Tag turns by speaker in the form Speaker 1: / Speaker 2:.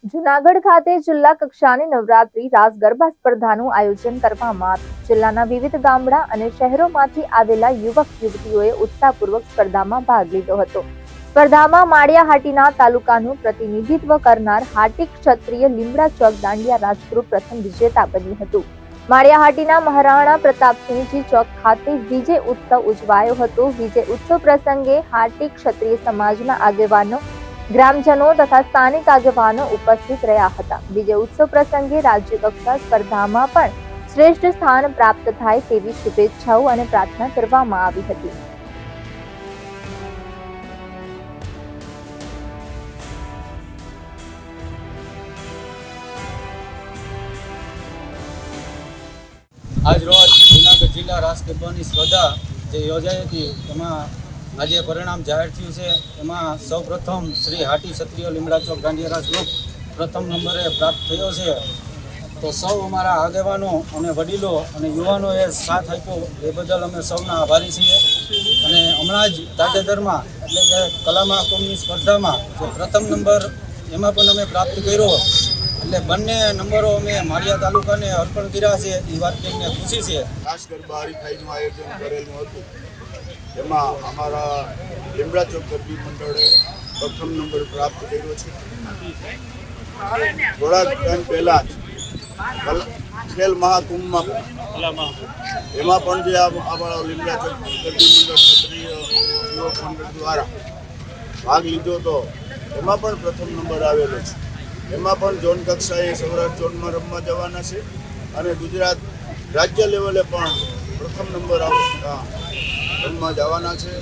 Speaker 1: જૂનાગઢ ખાતે જિલ્લા કક્ષાની નવરાત્રી રાસ ગરબા સ્પર્ધાનું આયોજન કરવામાં આવ્યું। જિલ્લાના વિવિધ ગામડા અને શહેરોમાંથી આવેલા યુવક યુવતીઓએ ઉત્સાહપૂર્વક સ્પર્ધામાં ભાગ લીધો હતો। સ્પર્ધામાં માળિયાહાટીના તાલુકાનું પ્રતિનિધિત્વ કરનાર હાટી ક્ષત્રિય લીમડા ચોક દાંડિયા રાસ ગ્રુપ પ્રથમ વિજેતા બન્યું હતું। માળિયાહાટીના મહારાણા પ્રતાપસિંહજી ચોક ખાતે વિજય ઉત્સવ ઉજવાયો હતો। વિજય ઉત્સવ પ્રસંગે હાટી ક્ષત્રિય સમાજના આગેવાનો, ગ્રામજનો તથા સ્થાનિક આગેવાનો ઉપસ્થિત રહ્યા હતા। વિજય ઉત્સવ પ્રસંગે રાજ્ય કક્ષા સ્પર્ધામાં પણ શ્રેષ્ઠ સ્થાન પ્રાપ્ત થાય તેવી શુભેચ્છાઓ અને પ્રાર્થના કરવામાં આવી હતી।
Speaker 2: આજ રોજ જૂનાગઢ જિલ્લા રાસ ગરબાની સ્પર્ધા જે યોજાઈ હતી એમાં આજે પરિણામ જાહેર થયું છે। એમાં સૌપ્રથમ શ્રી હાટી ક્ષત્રિય લીમડા ચોક દાંડિયા રાસ ગ્રુપ પ્રથમ નંબરે પ્રાપ્ત થયો છે। તો સૌ અમારા આગેવાનો અને વડીલો અને યુવાનોએ સાથ આપ્યો એ બદલ અમે સૌના આભારી છીએ। અને હમણાં જ તાજેતરમાં એટલે કે કલામહાકુંભની સ્પર્ધામાં જે પ્રથમ નંબર એમાં પણ અમે પ્રાપ્ત કર્યો, એટલે બંને નંબરો અમે માળિયા તાલુકાને અર્પણ કર્યા છે। એ વાતની અમને ખુશી છે।
Speaker 3: રાસ ગરબા હરીફાઈનું આયોજન કરેલું હતું, એમાં અમારા લીમડા ચોક ગરબી મંડળે પ્રથમ નંબર પ્રાપ્ત કર્યો છે। થોડાક ટાઈમ પહેલાં જ ખેલ મહાકુંભમાં એમાં પણ જે અમારા લીમડા ચોક ગરબી મંડળ ક્ષત્રિય યુવક મંડળ દ્વારા ભાગ લીધો હતો, એમાં પણ પ્રથમ નંબર આવેલો છે। એમાં પણ ઝોન કક્ષાએ સૌરાષ્ટ્ર ઝોનમાં રમવા જવાના છે અને ગુજરાત રાજ્ય લેવલે પણ પ્રથમ નંબર રમવા જવાના છે।